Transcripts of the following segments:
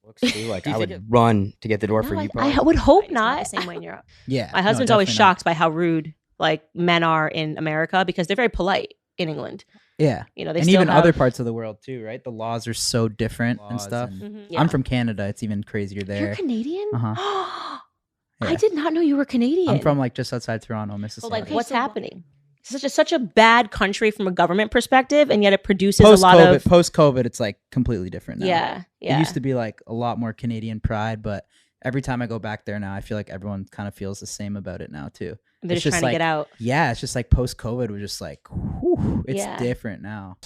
Looks too, like I would run to get the door for No, you. I would hope not. It's not the same way in Europe. Yeah. My husband's always shocked by how rude like men are in America because they're very polite in England. Yeah. You know, they and still even have other parts of the world too, right? The laws are so different and stuff. Yeah. I'm from Canada. It's even crazier there. You're Canadian? Uh-huh. I did not know you were Canadian. I'm from like just outside Toronto, Mississauga. Well, like, what's happening? It's such a bad country from a government perspective, and yet it produces a lot of post-COVID. It's like completely different now. Yeah. It used to be like a lot more Canadian pride, but every time I go back there now, I feel like everyone kind of feels the same about it now too. They're just trying to get out. Yeah, it's just like post-COVID, we're just like, whew, it's different now.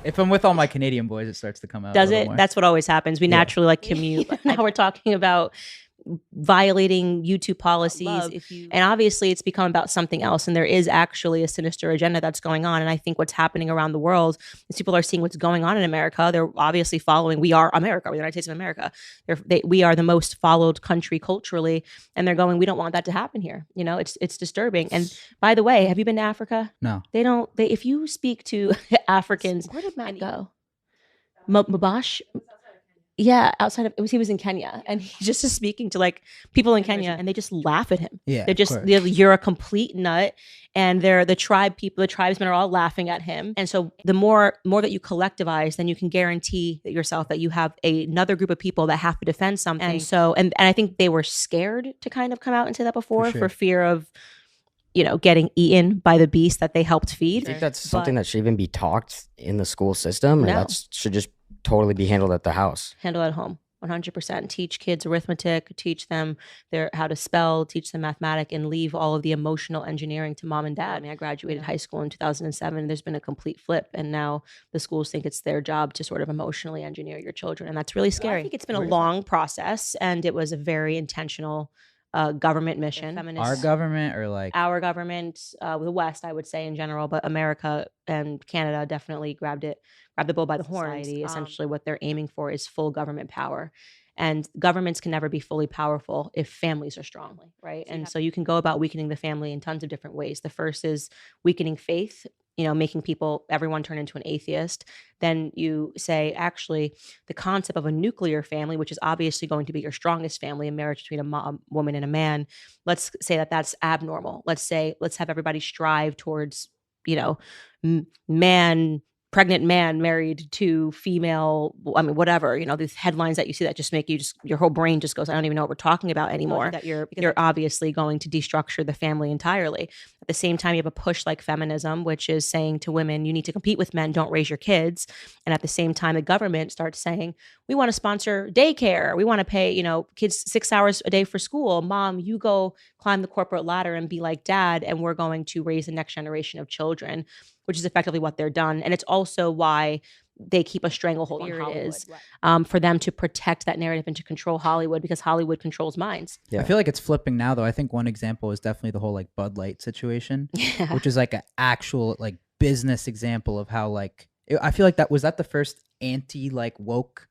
If I'm with all my Canadian boys, it starts to come out. Does it? More. That's what always happens. We naturally like commute. Now we're talking about violating YouTube policies. And obviously it's become about something else. And there is actually a sinister agenda that's going on. And I think what's happening around the world is people are seeing what's going on in America. They're obviously following, we are America, we're the United States of America. We are the most followed country culturally. And they're going, we don't want that to happen here. You know, it's disturbing. And by the way, have you been to Africa? No. If you speak to Africans, where did Matt go? Mabash? Yeah, he was in Kenya, and he just is speaking to like people in Kenya, and they just laugh at him. Yeah, you're a complete nut, and the tribesmen are all laughing at him. And so the more that you collectivize, then you can guarantee that yourself that you have another group of people that have to defend something. And so, and I think they were scared to kind of come out and say that before for fear of, you know, getting eaten by the beast that they helped feed. I think that's something that should even be taught in the school system, or that should just totally be handled at the house. Handle at home, 100%. Teach kids arithmetic, teach them how to spell, teach them mathematics, and leave all of the emotional engineering to mom and dad. I mean, I graduated high school in 2007, and there's been a complete flip. And now the schools think it's their job to sort of emotionally engineer your children. And that's really scary. I think it's been a long process, and it was a very intentional government mission. Our government, or like our government, the West, I would say in general, but America and Canada definitely grabbed the bull by the horns. Essentially, what they're aiming for is full government power. And governments can never be fully powerful if families are strong, right? And so you can go about weakening the family in tons of different ways. The first is weakening faith, you know, making everyone turn into an atheist. Then you say, actually, the concept of a nuclear family, which is obviously going to be your strongest family, a marriage between a woman and a man, let's say that's abnormal. Let's have everybody strive towards, you know, pregnant man married to female, I mean, whatever, you know, these headlines that you see that just make your whole brain just goes, I don't even know what we're talking about anymore. That you're obviously going to destructure the family entirely. At the same time, you have a push like feminism, which is saying to women, you need to compete with men, don't raise your kids. And at the same time, the government starts saying, we want to sponsor daycare. We want to pay, you know, kids 6 hours a day for school. Mom, you go climb the corporate ladder and be like dad, and we're going to raise the next generation of children. which is effectively what they're done. And it's also why they keep a stranglehold on Hollywood, for them to protect that narrative and to control Hollywood, because Hollywood controls minds. Yeah. I feel like it's flipping now, though. I think one example is definitely the whole like Bud Light situation, which is like an actual like business example of how like I feel like that was the first anti like woke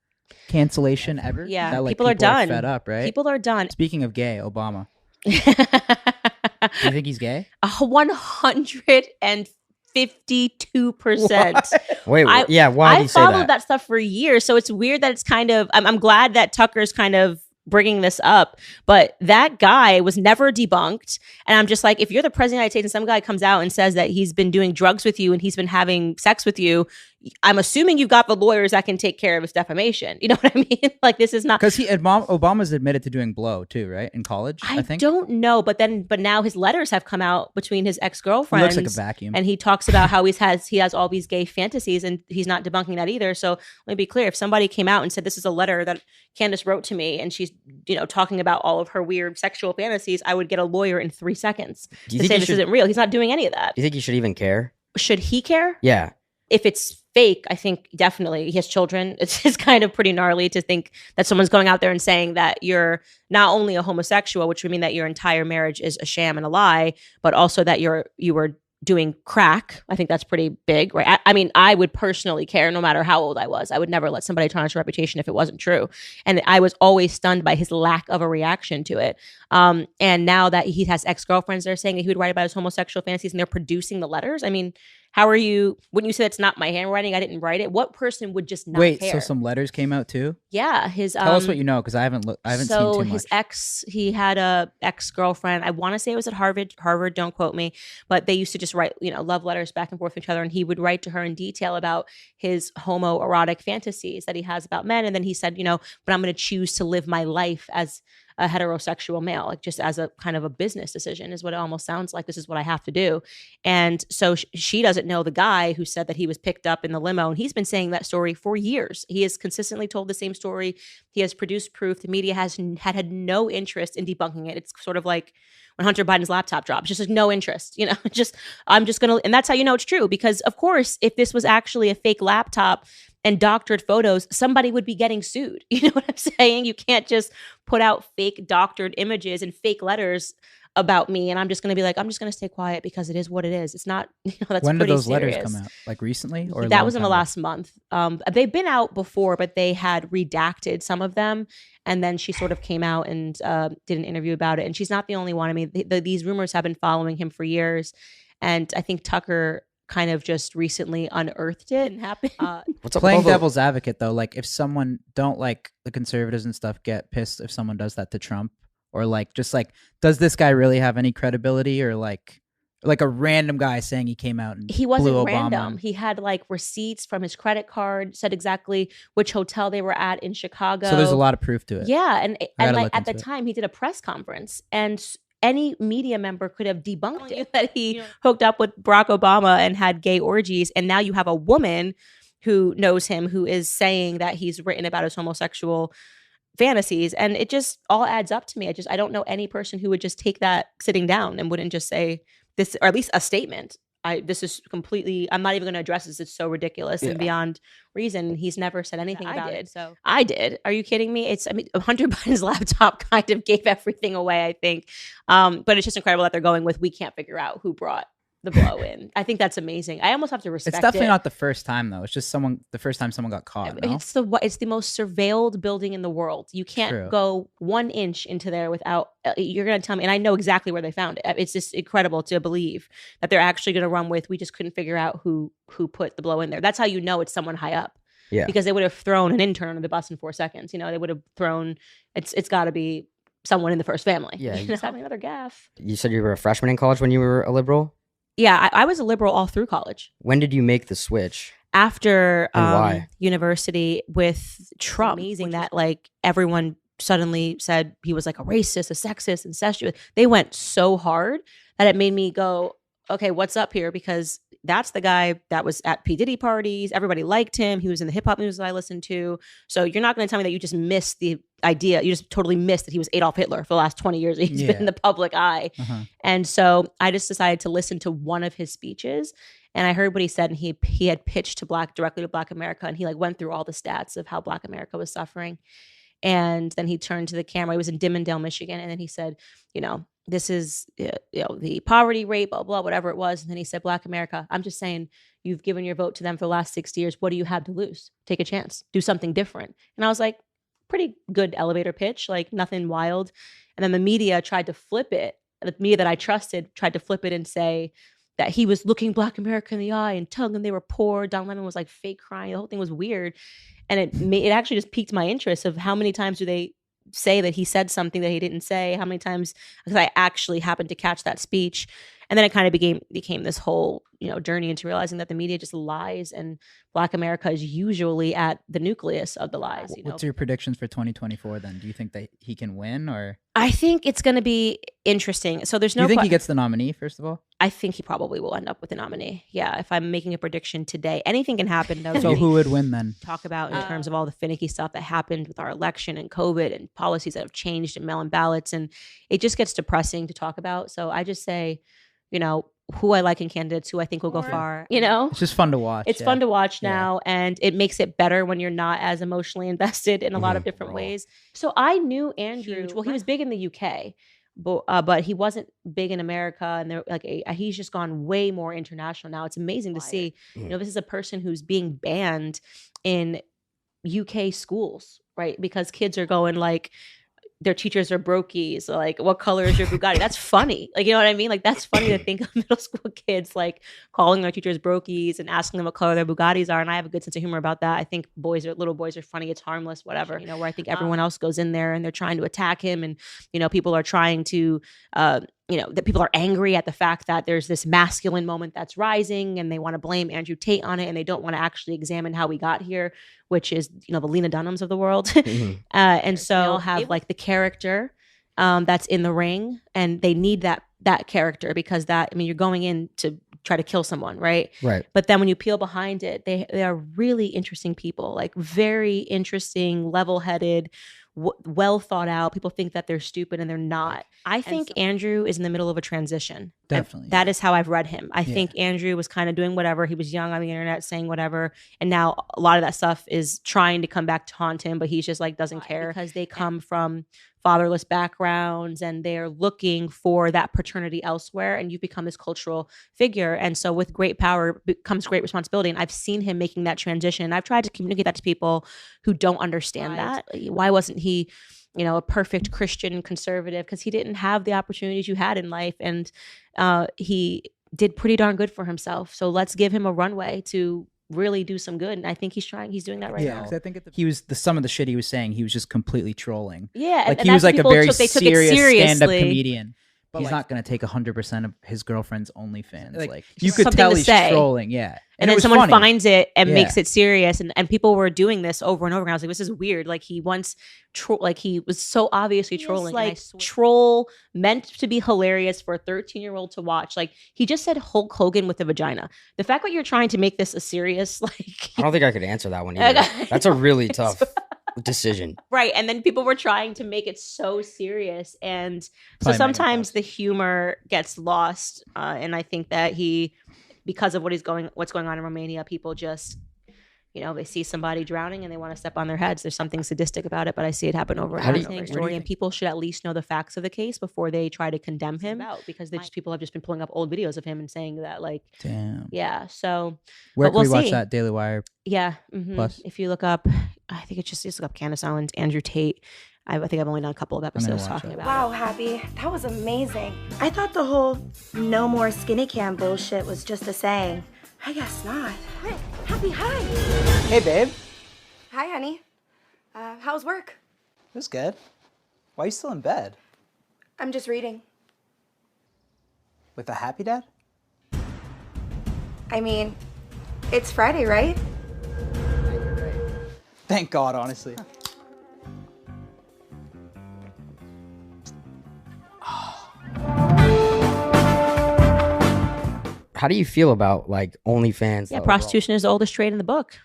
cancellation ever. Yeah, that, like, people are done. Fed up, right? People are done. Speaking of gay, Obama. Do you think he's gay? 152%. Wait, why did you say that? I followed that stuff for years, so it's weird that it's kind of. I'm glad that Tucker's kind of bringing this up, but that guy was never debunked. And I'm just like, if you're the president of the United States and some guy comes out and says that he's been doing drugs with you and he's been having sex with you, I'm assuming you've got the lawyers that can take care of his defamation. You know what I mean? Like, this is not because Obama's admitted to doing blow too, right? In college, I think. Don't know, but now his letters have come out between his ex-girlfriends. He looks like a vacuum, and he talks about how he has all these gay fantasies, and he's not debunking that either. So let me be clear: if somebody came out and said this is a letter that Candace wrote to me, and she's talking about all of her weird sexual fantasies, I would get a lawyer in 3 seconds to say this isn't real. He's not doing any of that. Do you think you should even care? Should he care? Yeah. If it's fake, I think definitely he has children. It's kind of pretty gnarly to think that someone's going out there and saying that you're not only a homosexual, which would mean that your entire marriage is a sham and a lie, but also that you were doing crack. I think that's pretty big, right? I mean, I would personally care no matter how old I was. I would never let somebody tarnish a reputation if it wasn't true. And I was always stunned by his lack of a reaction to it. And now that he has ex-girlfriends that are saying that he would write about his homosexual fantasies and they're producing the letters, I mean, how are you, when you say it's not my handwriting, I didn't write it, what person would just not care? Wait, so some letters came out too? Yeah. Tell us what you know, because I haven't seen too much. So his he had a ex-girlfriend. I want to say it was at Harvard, don't quote me, but they used to just write, love letters back and forth with each other. And he would write to her in detail about his homoerotic fantasies that he has about men. And then he said, but I'm going to choose to live my life as a heterosexual male, like just as a kind of a business decision is what it almost sounds like. This is what I have to do. And so she doesn't know the guy who said that he was picked up in the limo. And he's been saying that story for years. He has consistently told the same story. He has produced proof. The media has had no interest in debunking it. It's sort of like when Hunter Biden's laptop drops, just no interest, I'm just going to, and that's how you know it's true. Because of course, if this was actually a fake laptop and doctored photos, somebody would be getting sued. You know what I'm saying? You can't just put out fake doctored images and fake letters about me, and I'm just going to be like, I'm just going to stay quiet because it is what it is. It's not, that's when did those serious. Letters come out? Like recently, or that was in the last month. They've been out before, but they had redacted some of them, and then she sort of came out and did an interview about it. And she's not the only one. I mean, these rumors have been following him for years, and I think Tucker kind of just recently unearthed it. What's up, playing devil's advocate though? Like, if someone don't like the conservatives and stuff get pissed if someone does that to Trump, or like just like, does this guy really have any credibility, or like a random guy saying he came out and he wasn't blew random. Obama. He had like receipts from his credit card, said exactly which hotel they were at in Chicago. So there's a lot of proof to it. Yeah, and like at the time he did a press conference and any media member could have debunked it, that he hooked up with Barack Obama and had gay orgies. And now you have a woman who knows him who is saying that he's written about his homosexual fantasies. And it just all adds up to me. I don't know any person who would just take that sitting down and wouldn't just say this, or at least a statement. This is completely, I'm not even going to address this. It's so ridiculous and beyond reason. He's never said anything about it. So I did. Are you kidding me? Hunter Biden's laptop kind of gave everything away, I think. But it's just incredible that they're going with, we can't figure out who brought the blow in. I think that's amazing. I almost have to respect it. It's definitely not the first time though. It's just the first time someone got caught. No? It's the most surveilled building in the world. You can't go 1 inch into there without, you're going to tell me, and I know exactly where they found it. It's just incredible to believe that they're actually going to run with, we just couldn't figure out who put the blow in there. That's how you know it's someone high up. Yeah. Because they would have thrown an intern under the bus in 4 seconds. They would have thrown, it's got to be someone in the first family. Yeah. Just having another gaffe. You said you were a freshman in college when you were a liberal? Yeah, I was a liberal all through college. When did you make the switch? After university with Trump. It's amazing that like everyone suddenly said he was like a racist, a sexist, incestuous. They went so hard that it made me go, okay, what's up here? Because that's the guy that was at P. Diddy parties. Everybody liked him. He was in the hip hop music I listened to. So you're not going to tell me that you just missed the idea. You just totally missed that he was Adolf Hitler for the last 20 years. He's been in the public eye. And so I just decided to listen to one of his speeches. And I heard what he said, and he had pitched directly to Black America, and he like went through all the stats of how Black America was suffering. And then he turned to the camera. He was in Dimondale, Michigan, and then he said, this is the poverty rate, blah blah, whatever it was. And then he said, Black America, I'm just saying, you've given your vote to them for the last 60 years. What do you have to lose? Take a chance, do something different. And I was like, pretty good elevator pitch, like nothing wild. And then the media tried to flip it. The media that I trusted tried to flip it and say that he was looking Black America in the eye and telling them they were poor. Don Lemon was like fake crying. The whole thing was weird. And it actually just piqued my interest of how many times do they say that he said something that he didn't say, how many times, because I actually happened to catch that speech. And then it kind of became this whole, journey into realizing that the media just lies, and Black America is usually at the nucleus of the lies. What's your predictions for 2024 then? Do you think that he can win, or? I think it's going to be interesting. So there's no. Do you think he gets the nominee, first of all? I think he probably will end up with the nominee. Yeah, if I'm making a prediction today, anything can happen. So who would win then? Talk about in terms of all the finicky stuff that happened with our election and COVID and policies that have changed and mail-in ballots, and it just gets depressing to talk about. So I just say, who I like in candidates, who I think will go far. It's just fun to watch. It's fun to watch now, and it makes it better when you're not as emotionally invested in a lot of different ways. So I knew Andrew. Well, he was big in the UK, but he wasn't big in America, and he's just gone way more international now. It's amazing to see. This is a person who's being banned in UK schools, right? Because kids are going like, their teachers are brokies. So like, what color is your Bugatti? That's funny. Like, you know what I mean? Like, that's funny to think of middle school kids like calling their teachers brokies and asking them what color their Bugattis are. And I have a good sense of humor about that. I think little boys are funny. It's harmless, whatever. Where I think everyone else goes in there and they're trying to attack him, and people are trying to that people are angry at the fact that there's this masculine moment that's rising, and they want to blame Andrew Tate on it, and they don't want to actually examine how we got here, which is the Lena Dunhams of the world. And so have like the character that's in the ring, and they need that character, because you're going in to try to kill someone, right? But then when you peel behind it, they are really interesting people, like very interesting, level-headed, well thought out. People think that they're stupid, and they're not. I think Andrew is in the middle of a transition. Definitely. That is how I've read him. I think Andrew was kind of doing whatever. He was young on the internet saying whatever. And now a lot of that stuff is trying to come back to haunt him, but he's just like doesn't care, because they come from fatherless backgrounds, and they're looking for that paternity elsewhere, and you've become this cultural figure. And so with great power comes great responsibility. And I've seen him making that transition. And I've tried to communicate that to people who don't understand that. Why wasn't he, a perfect Christian conservative? Because he didn't have the opportunities you had in life. And he did pretty darn good for himself. So let's give him a runway to really do some good. And I think he's doing that right now. Yeah, because I think he was some of the shit he was saying, he was just completely trolling. Yeah, like he was like a very serious stand-up comedian. But he's not going to take 100% of his girlfriend's OnlyFans. Like you could tell he's trolling, yeah. And then someone finds it and makes it serious, and people were doing this over and over. And I was like, this is weird. Like he once, he was so obviously trolling. Like troll meant to be hilarious for a 13-year-old to watch. Like he just said Hulk Hogan with a vagina. The fact that you're trying to make this a serious, like I don't think I could answer that one either. That's a really tough decision. Right. And then people were trying to make it so serious. And so sometimes the humor gets lost. And I think that because of what's going on in Romania, people just, they see somebody drowning and they want to step on their heads. There's something sadistic about it, but I see it happen over and over. And people should at least know the facts of the case before they try to condemn him, because people have just been pulling up old videos of him and saying that, like, damn. Yeah. So where can we watch that? Daily Wire? Yeah. Plus, if you look up, I think it's just look up Candace Owens, Andrew Tate. I think I've only done a couple of episodes talking about it. Wow, Happy. That was amazing. I thought the whole no more skinny cam bullshit was just a saying. I guess not. Hey, Happy, hi. Hey, babe. Hi, honey. How's work? It was good. Why are you still in bed? I'm just reading. With a happy dad? I mean, it's Friday, right? Thank God, honestly. How do you feel about like OnlyFans? Yeah, prostitution is the oldest trade in the book.